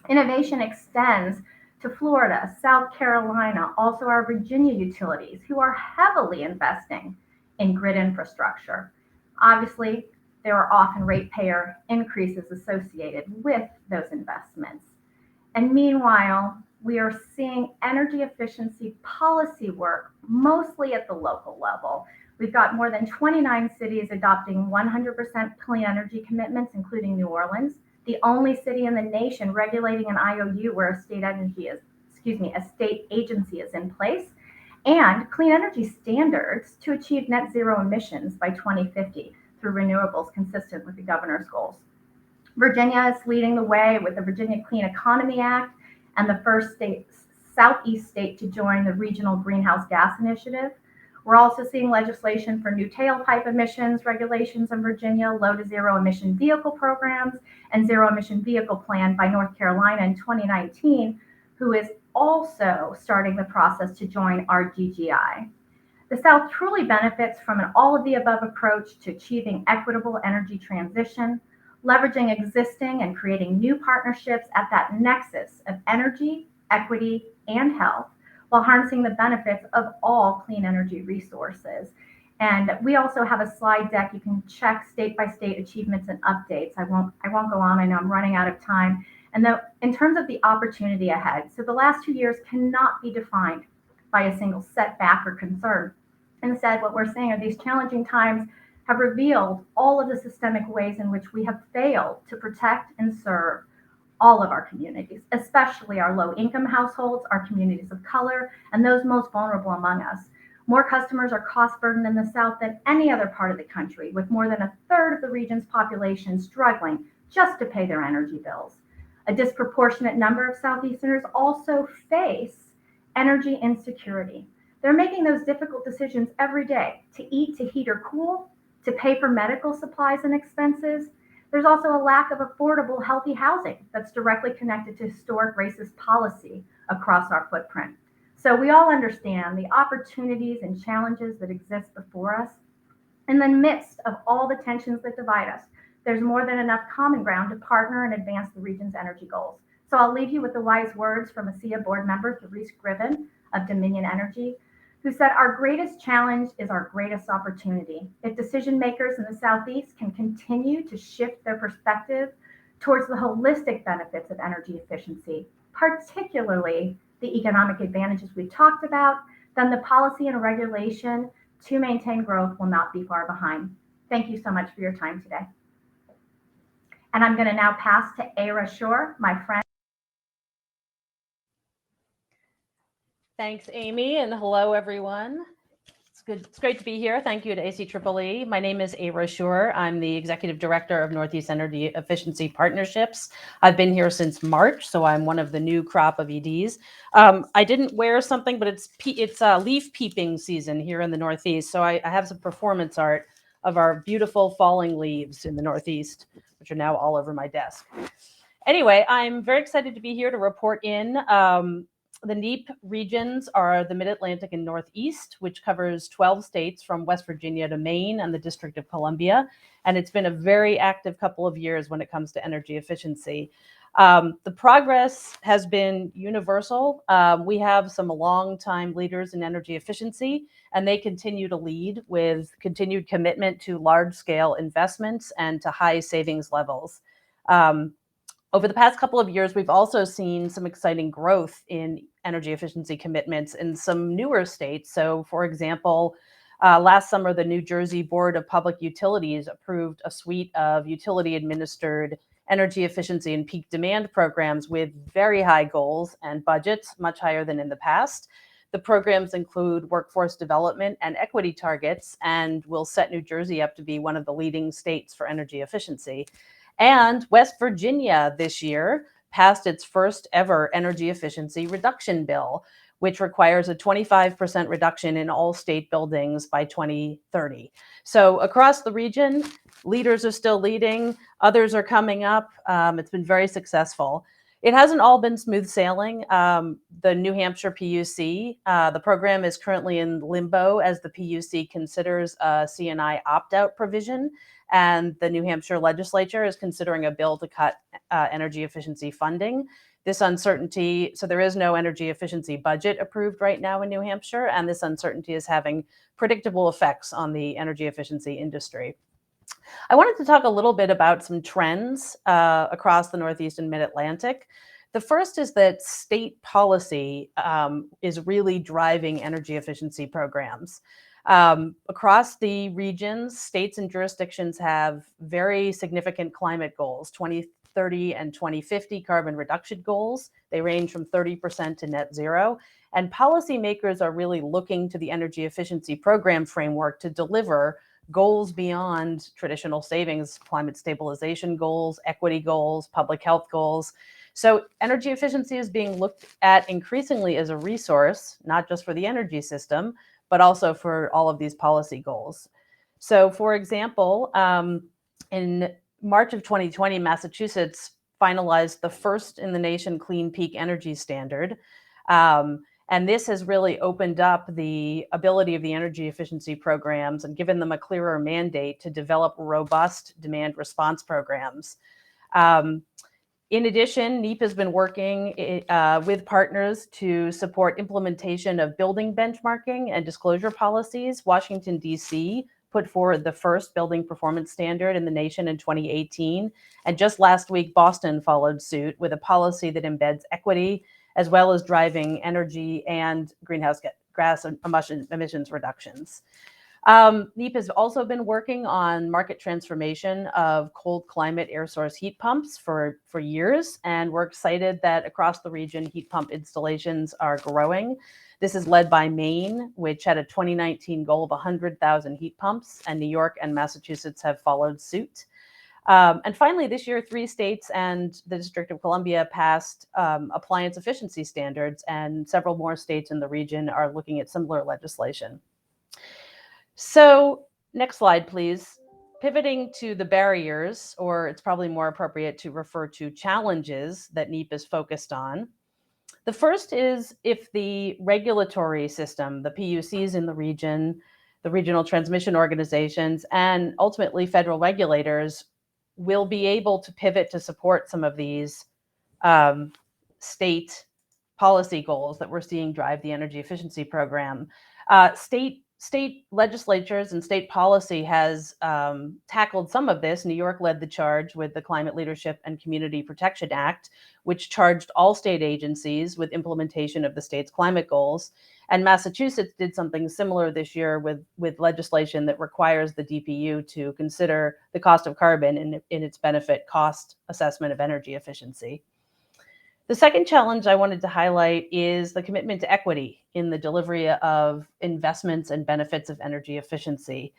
Innovation extends to Florida, South Carolina, also our Virginia utilities, who are heavily investing in grid infrastructure. Obviously, there are often ratepayer increases associated with those investments. And meanwhile, we are seeing energy efficiency policy work mostly at the local level. We've got more than 29 cities adopting 100% clean energy commitments, including New Orleans, the only city in the nation regulating an IOU where a state agency is in place, and clean energy standards to achieve net zero emissions by 2050 through renewables consistent with the governor's goals. Virginia is leading the way with the Virginia Clean Economy Act and the first Southeast state to join the Regional Greenhouse Gas Initiative. We're also seeing legislation for new tailpipe emissions regulations in Virginia, low to zero emission vehicle programs, and zero emission vehicle plan by North Carolina in 2019, who is also starting the process to join our GGI. The South truly benefits from an all of the above approach to achieving equitable energy transition, leveraging existing and creating new partnerships at that nexus of energy, equity, and health, while harnessing the benefits of all clean energy resources. And we also have a slide deck. You can check state by state achievements and updates. I won't go on. I know I'm running out of time. And in terms of the opportunity ahead, so the last 2 years cannot be defined by a single setback or concern. Instead, what we're saying are these challenging times have revealed all of the systemic ways in which we have failed to protect and serve all of our communities, especially our low-income households, our communities of color, and those most vulnerable among us. More customers are cost-burdened in the South than any other part of the country, with more than a third of the region's population struggling just to pay their energy bills. A disproportionate number of Southeasterners also face energy insecurity. They're making those difficult decisions every day to eat, to heat, or cool, to pay for medical supplies and expenses. There's also a lack of affordable, healthy housing that's directly connected to historic racist policy across our footprint. So we all understand the opportunities and challenges that exist before us. In the midst of all the tensions that divide us, there's more than enough common ground to partner and advance the region's energy goals. So I'll leave you with the wise words from a SEIA board member, Therese Griven of Dominion Energy, who said, "Our greatest challenge is our greatest opportunity. If decision makers in the Southeast can continue to shift their perspective towards the holistic benefits of energy efficiency, particularly the economic advantages we've talked about, then the policy and regulation to maintain growth will not be far behind." Thank you so much for your time today. And I'm going to now pass to Ara Shore, my friend. Thanks, Amy, and hello, everyone. It's great to be here. Thank you to ACEEE. My name is Ara Shore. I'm the Executive Director of Northeast Energy Efficiency Partnerships. I've been here since March, so I'm one of the new crop of EDs. I didn't wear something, but it's leaf peeping season here in the Northeast, so I have some performance art of our beautiful falling leaves in the Northeast, which are now all over my desk. Anyway, I'm very excited to be here to report in The NEEP regions are the Mid-Atlantic and Northeast, which covers 12 states from West Virginia to Maine and the District of Columbia. And it's been a very active couple of years when it comes to energy efficiency. The progress has been universal. We have some longtime leaders in energy efficiency, and they continue to lead with continued commitment to large-scale investments and to high savings levels. Over the past couple of years, we've also seen some exciting growth in energy efficiency commitments in some newer states. So, for example, last summer, the New Jersey Board of Public Utilities approved a suite of utility-administered energy efficiency and peak demand programs with very high goals and budgets, much higher than in the past. The programs include workforce development and equity targets, and will set New Jersey up to be one of the leading states for energy efficiency. And West Virginia this year passed its first ever energy efficiency reduction bill, which requires a 25% reduction in all state buildings by 2030. So across the region, leaders are still leading, others are coming up. It's been very successful. It hasn't all been smooth sailing. The New Hampshire PUC, the program is currently in limbo as the PUC considers a C&I opt-out provision, and the New Hampshire legislature is considering a bill to cut energy efficiency funding. This uncertainty, so there is no energy efficiency budget approved right now in New Hampshire, and this uncertainty is having predictable effects on the energy efficiency industry. I wanted to talk a little bit about some trends across the Northeast and Mid-Atlantic. The first is that state policy is really driving energy efficiency programs. Across the regions, states and jurisdictions have very significant climate goals, 2030 and 2050 carbon reduction goals. They range from 30% to net zero. And policymakers are really looking to the energy efficiency program framework to deliver goals beyond traditional savings, climate stabilization goals, equity goals, public health goals. So energy efficiency is being looked at increasingly as a resource, not just for the energy system, but also for all of these policy goals. So for example, in March of 2020, Massachusetts finalized the first in the nation Clean Peak Energy Standard. And this has really opened up the ability of the energy efficiency programs and given them a clearer mandate to develop robust demand response programs. In addition, NEEP has been working with partners to support implementation of building benchmarking and disclosure policies. Washington, D.C. put forward the first building performance standard in the nation in 2018. And just last week, Boston followed suit with a policy that embeds equity as well as driving energy and greenhouse gas emissions reductions. NEEP has also been working on market transformation of cold climate air source heat pumps for years, and we're excited that across the region, heat pump installations are growing. This is led by Maine, which had a 2019 goal of 100,000 heat pumps, and New York and Massachusetts have followed suit. And finally, this year, 3 states and the District of Columbia passed appliance efficiency standards, and several more states in the region are looking at similar legislation. So next slide, please. Pivoting to the barriers, or it's probably more appropriate to refer to challenges that NEEP is focused on. The first is if the regulatory system, the PUCs in the region, the regional transmission organizations, and ultimately federal regulators will be able to pivot to support some of these state policy goals that we're seeing drive the energy efficiency program. State legislatures and state policy has tackled some of this. New York led the charge with the Climate Leadership and Community Protection Act, which charged all state agencies with implementation of the state's climate goals. And Massachusetts did something similar this year with legislation that requires the DPU to consider the cost of carbon in its benefit cost assessment of energy efficiency. The second challenge I wanted to highlight is the commitment to equity in the delivery of investments and benefits of energy efficiency.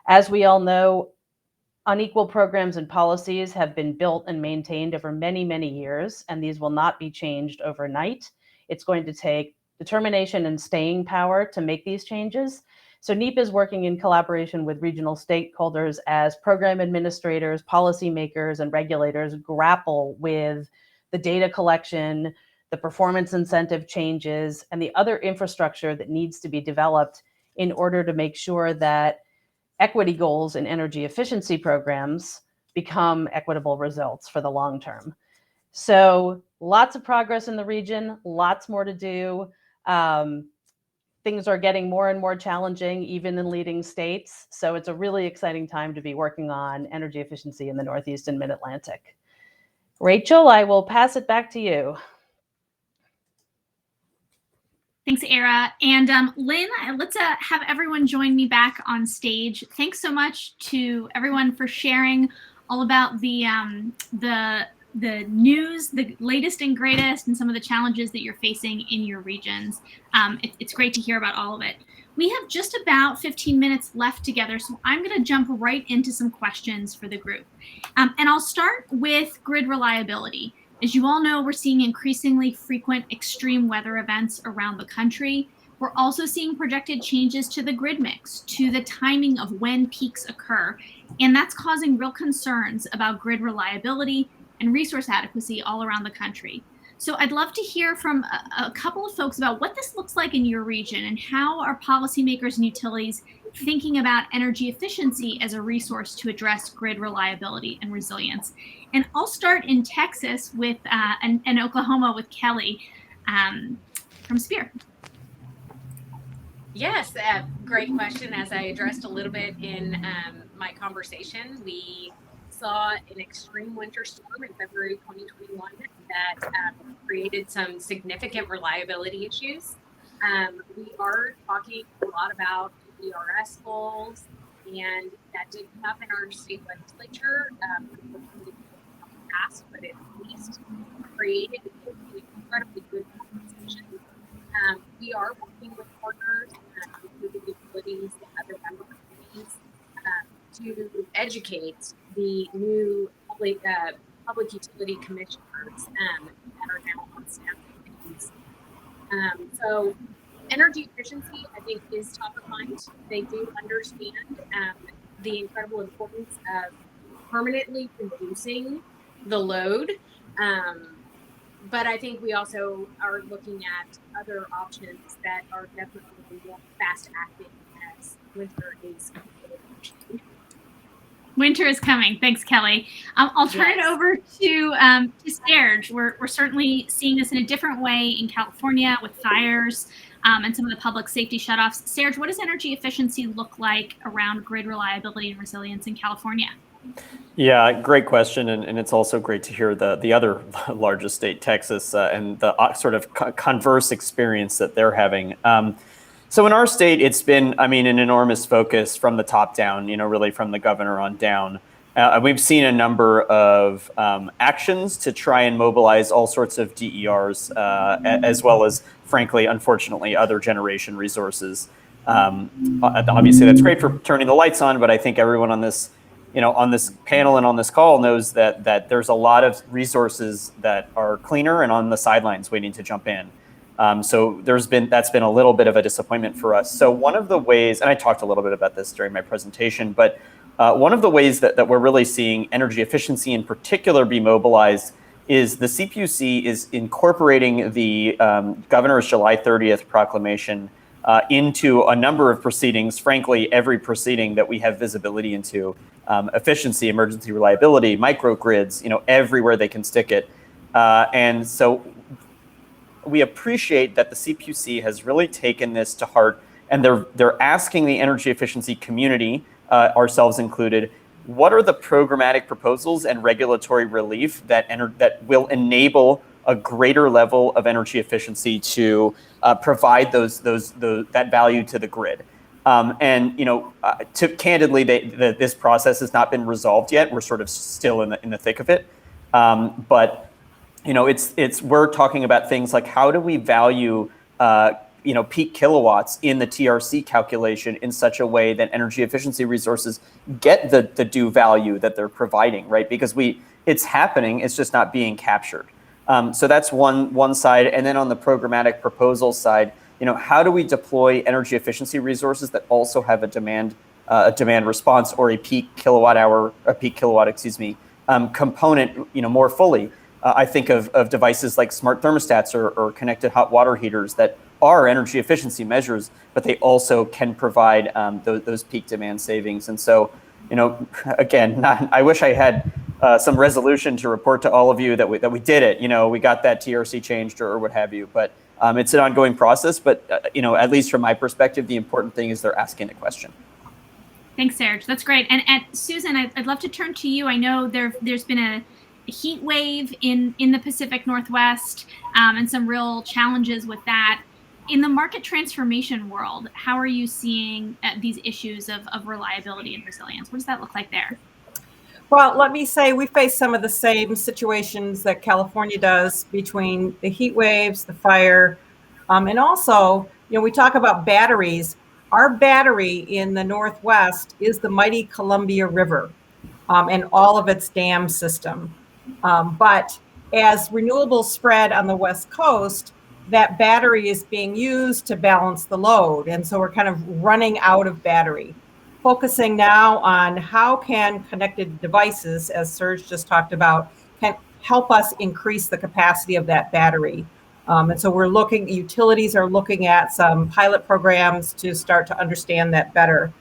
As we all know, unequal programs and policies have been built and maintained over many, many years, and these will not be changed overnight. It's going to take determination and staying power to make these changes. So NEEP is working in collaboration with regional stakeholders as program administrators, policymakers, and regulators grapple with the data collection, the performance incentive changes, and the other infrastructure that needs to be developed in order to make sure that equity goals in energy efficiency programs become equitable results for the long term. So lots of progress in the region, lots more to do. Things are getting more and more challenging, even in leading states. So it's a really exciting time to be working on energy efficiency in the Northeast and Mid-Atlantic. Rachel, I will pass it back to you. Thanks, Era. And Lynn, let's have everyone join me back on stage. Thanks so much to everyone for sharing all about the news, the latest and greatest, and some of the challenges that you're facing in your regions. It's great to hear about all of it. We have just about 15 minutes left together, so I'm going to jump right into some questions for the group. And I'll start with grid reliability. As you all know, we're seeing increasingly frequent extreme weather events around the country. We're also seeing projected changes to the grid mix, to the timing of when peaks occur, and that's causing real concerns about grid reliability and resource adequacy all around the country. So I'd love to hear from a couple of folks about what this looks like in your region and how are policymakers and utilities thinking about energy efficiency as a resource to address grid reliability and resilience. And I'll start in Texas with and Oklahoma with Kelly from Spear. Yes, great question. As I addressed a little bit in my conversation, we saw an extreme winter storm in February 2021 that created some significant reliability issues. We are talking a lot about ERS goals, and that did come up in our state legislature. Passed, but it at least created an incredibly good conversation. We are working with partners, including utilities and other member communities, to educate the new public utility commissioners that are now on staff committees. So energy efficiency, I think, is top of mind. They do understand the incredible importance of permanently reducing the load. But I think we also are looking at other options that are definitely more fast acting as winter is coming. Winter is coming. Thanks, Kelly. I'll turn it over to Serge. We're certainly seeing this in a different way in California with fires and some of the public safety shutoffs. Serge, what does energy efficiency look like around grid reliability and resilience in California? Yeah, great question, and it's also great to hear the other largest state, Texas, and the sort of converse experience that they're having. So in our state, it's been, an enormous focus from the top down, really from the governor on down. We've seen a number of actions to try and mobilize all sorts of DERs, as well as, frankly, unfortunately, other generation resources. Obviously, that's great for turning the lights on, but I think everyone on this panel and on this call knows that there's a lot of resources that are cleaner and on the sidelines waiting to jump in. So that's been a little bit of a disappointment for us. So one of the ways, and I talked a little bit about this during my presentation, but one of the ways that we're really seeing energy efficiency in particular be mobilized is the CPUC is incorporating the governor's July 30th proclamation into a number of proceedings, frankly, every proceeding that we have visibility into, efficiency, emergency reliability, microgrids, everywhere they can stick it. And so we appreciate that the CPUC has really taken this to heart, and they're asking the energy efficiency community, ourselves included, what are the programmatic proposals and regulatory relief that will enable a greater level of energy efficiency to provide that value to the grid. Candidly, this process has not been resolved yet. We're sort of still in the thick of it. But we're talking about things like how do we value peak kilowatts in the TRC calculation in such a way that energy efficiency resources get the due value that they're providing, right? Because it's happening, it's just not being captured. So that's one side. And then on the programmatic proposal side, how do we deploy energy efficiency resources that also have a demand response or a peak kilowatt component, more fully? I think of devices like smart thermostats or connected hot water heaters that are energy efficiency measures, but they also can provide those peak demand savings. And so, again, I wish I had some resolution to report to all of you that we did it. We got that TRC changed or what have you. But it's an ongoing process. But at least from my perspective, the important thing is they're asking a question. Thanks, Serge. That's great. And Susan, I'd love to turn to you. I know there's been a heat wave in the Pacific Northwest and some real challenges with that. In the market transformation world, how are you seeing these issues of reliability and resilience? What does that look like there? Well, let me say we face some of the same situations that California does between the heat waves, the fire, and also, we talk about batteries. Our battery in the Northwest is the mighty Columbia River and all of its dam system. But as renewables spread on the West Coast, that battery is being used to balance the load. And so we're kind of running out of battery. Focusing now on how can connected devices, as Serge just talked about, can help us increase the capacity of that battery. And so utilities are looking at some pilot programs to start to understand that better.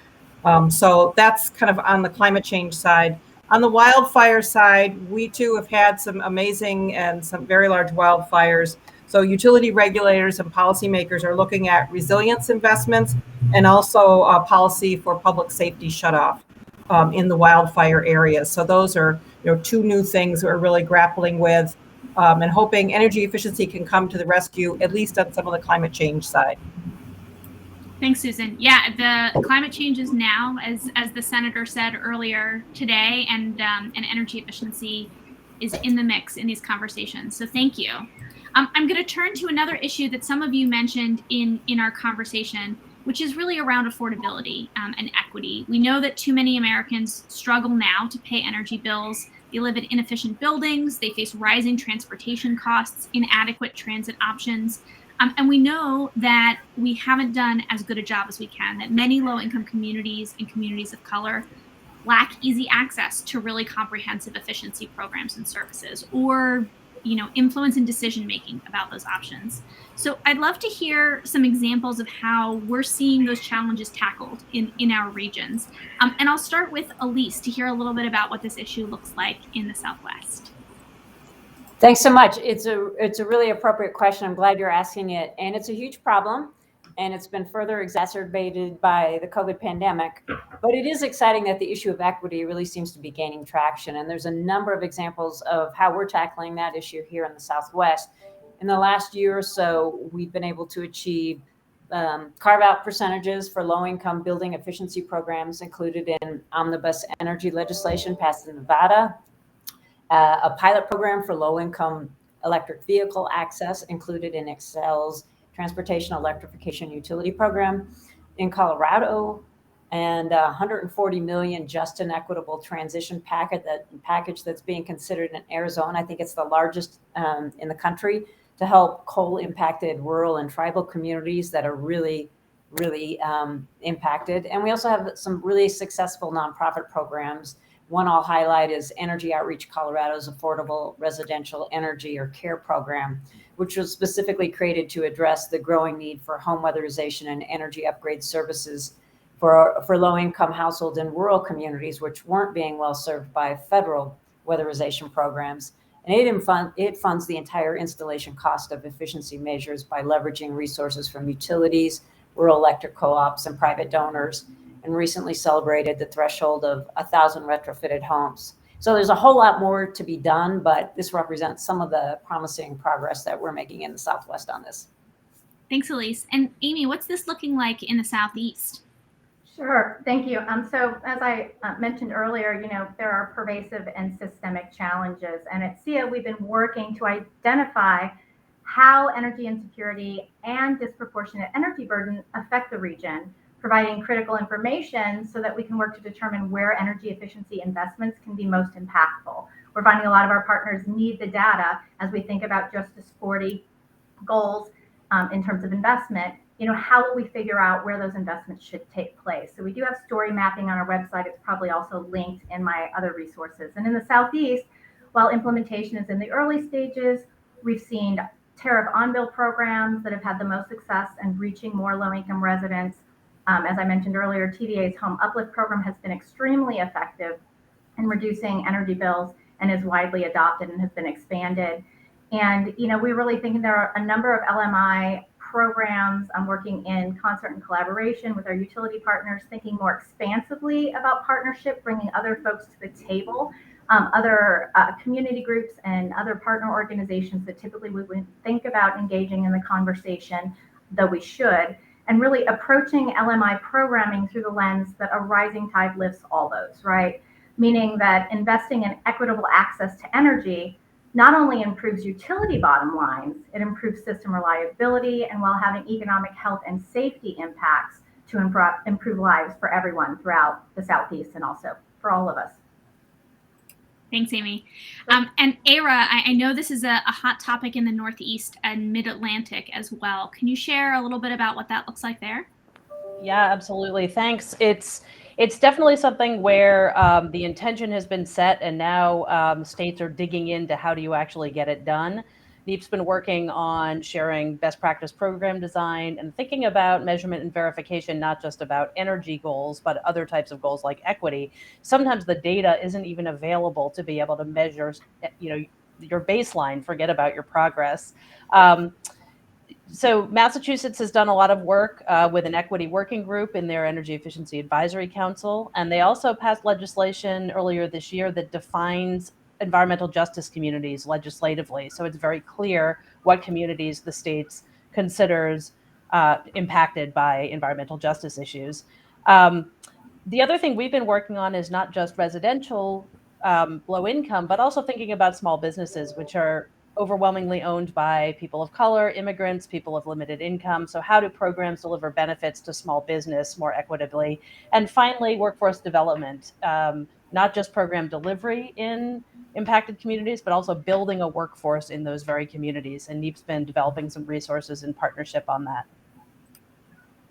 So that's kind of on the climate change side. On the wildfire side, we too have had some amazing and some very large wildfires. So utility regulators and policymakers are looking at resilience investments and also a policy for public safety shutoff in the wildfire areas. So those are two new things we're really grappling with and hoping energy efficiency can come to the rescue, at least on some of the climate change side. Thanks, Susan. Yeah, the climate change is now, as the senator said earlier today, and energy efficiency is in the mix in these conversations. So thank you. I'm going to turn to another issue that some of you mentioned in our conversation, which is really around affordability and equity. We know that too many Americans struggle now to pay energy bills. They live in inefficient buildings. They face rising transportation costs, inadequate transit options. And we know that we haven't done as good a job as we can, that many low-income communities and communities of color lack easy access to really comprehensive efficiency programs and services, or influence in decision-making about those options. So I'd love to hear some examples of how we're seeing those challenges tackled in our regions. And I'll start with Elise to hear a little bit about what this issue looks like in the Southwest. Thanks so much. It's a really appropriate question. I'm glad you're asking it. And it's a huge problem, and it's been further exacerbated by the COVID pandemic. But it is exciting that the issue of equity really seems to be gaining traction. And there's a number of examples of how we're tackling that issue here in the Southwest. In the last year or so, we've been able to achieve carve-out percentages for low-income building efficiency programs included in omnibus energy legislation passed in Nevada. A pilot program for low-income electric vehicle access included in Excel's Transportation Electrification Utility Program in Colorado, and $140 million just and equitable transition package that's being considered in Arizona. I think it's the largest in the country to help coal-impacted rural and tribal communities that are really impacted. And we also have some really successful nonprofit programs. One I'll highlight is Energy Outreach Colorado's Affordable Residential Energy or CARE program, which was specifically created to address the growing need for home weatherization and energy upgrade services for low-income households in rural communities, which weren't being well served by federal weatherization programs. And it funds the entire installation cost of efficiency measures by leveraging resources from utilities, rural electric co-ops, and private donors, and recently celebrated the threshold of 1,000 retrofitted homes. So there's a whole lot more to be done, but this represents some of the promising progress that we're making in the Southwest on this. Thanks, Elise. And Amy, what's this looking like in the Southeast? Sure, thank you. So as I mentioned earlier, there are pervasive and systemic challenges. And at SEIA, we've been working to identify how energy insecurity and disproportionate energy burden affect the region, providing critical information so that we can work to determine where energy efficiency investments can be most impactful. We're finding a lot of our partners need the data as we think about Justice 40 goals in terms of investment. How will we figure out where those investments should take place? So we do have story mapping on our website. It's probably also linked in my other resources. And in the Southeast, while implementation is in the early stages, we've seen tariff on-bill programs that have had the most success in reaching more low-income residents. As I mentioned earlier, TDA's Home Uplift program has been extremely effective in reducing energy bills and is widely adopted and has been expanded. And, we really think there are a number of LMI programs working in concert and collaboration with our utility partners, thinking more expansively about partnership, bringing other folks to the table, other community groups and other partner organizations that typically we wouldn't think about engaging in the conversation, though we should, and really approaching LMI programming through the lens that a rising tide lifts all boats, right? Meaning that investing in equitable access to energy not only improves utility bottom lines, it improves system reliability, and while having economic health and safety impacts to improve lives for everyone throughout the Southeast and also for all of us. Thanks, Amy. And Ara, I know this is a hot topic in the Northeast and Mid-Atlantic as well. Can you share a little bit about what that looks like there? Yeah, absolutely. Thanks. It's definitely something where the intention has been set, and now states are digging into how do you actually get it done. NEEP's been working on sharing best practice program design and thinking about measurement and verification, not just about energy goals, but other types of goals like equity. Sometimes the data isn't even available to be able to measure, your baseline, forget about your progress. So Massachusetts has done a lot of work with an equity working group in their Energy Efficiency Advisory Council. And they also passed legislation earlier this year that defines environmental justice communities legislatively. So it's very clear what communities the states considers impacted by environmental justice issues. The other thing we've been working on is not just residential low income, but also thinking about small businesses, which are overwhelmingly owned by people of color, immigrants, people of limited income. So how do programs deliver benefits to small business more equitably? And finally, workforce development, not just program delivery in impacted communities, but also building a workforce in those very communities. And NEEP's been developing some resources in partnership on that.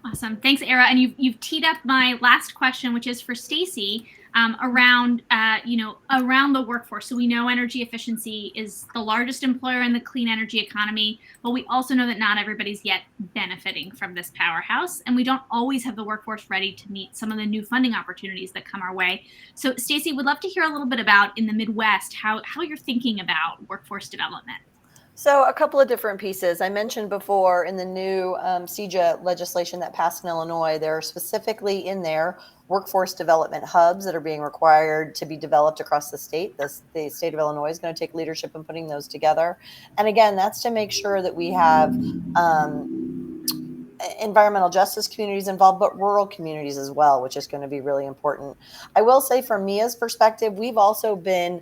Awesome. Thanks, Ara. And you've teed up my last question, which is for Stacy, around the workforce. So we know energy efficiency is the largest employer in the clean energy economy, but we also know that not everybody's yet benefiting from this powerhouse, and we don't always have the workforce ready to meet some of the new funding opportunities that come our way. So Stacy, would love to hear a little bit about in the Midwest how you're thinking about workforce development. So a couple of different pieces. I mentioned before in the new CEJA legislation that passed in Illinois, there are specifically in there workforce development hubs that are being required to be developed across the state. The state of Illinois is going to take leadership in putting those together. And again, that's to make sure that we have environmental justice communities involved, but rural communities as well, which is going to be really important. I will say from MIA's perspective, we've also been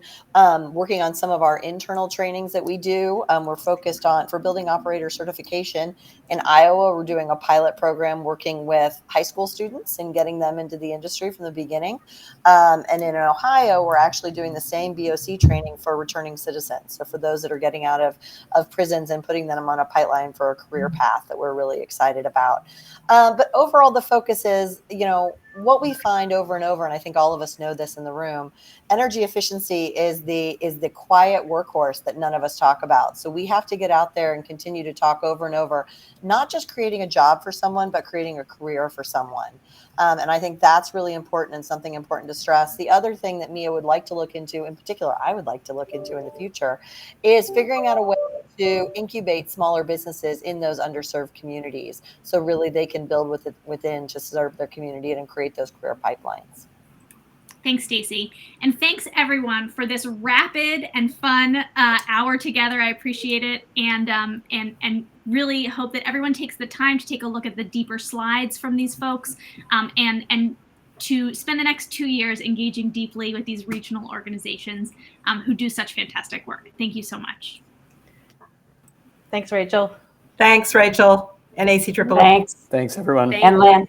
working on some of our internal trainings that we do. We're focused on, for building operator certification in Iowa, we're doing a pilot program working with high school students and getting them into the industry from the beginning. And in Ohio, we're actually doing the same BOC training for returning citizens. So for those that are getting out of prisons and putting them on a pipeline for a career path that we're really excited about. But overall, the focus is, what we find over and over, and I think all of us know this in the room, energy efficiency is the quiet workhorse that none of us talk about. So we have to get out there and continue to talk over and over, not just creating a job for someone, but creating a career for someone. And I think that's really important and something important to stress. The other thing that MIA would like to look into, in particular, I would like to look into in the future, is figuring out a way to incubate smaller businesses in those underserved communities. So really they can build within to serve their community and create those career pipelines. Thanks, Stacy. And thanks, everyone, for this rapid and fun hour together. I appreciate it. And really hope that everyone takes the time to take a look at the deeper slides from these folks and to spend the next 2 years engaging deeply with these regional organizations who do such fantastic work. Thank you so much. Thanks, Rachel. Thanks, Rachel and ACEEE. Thanks. Thanks, everyone. And Lynn.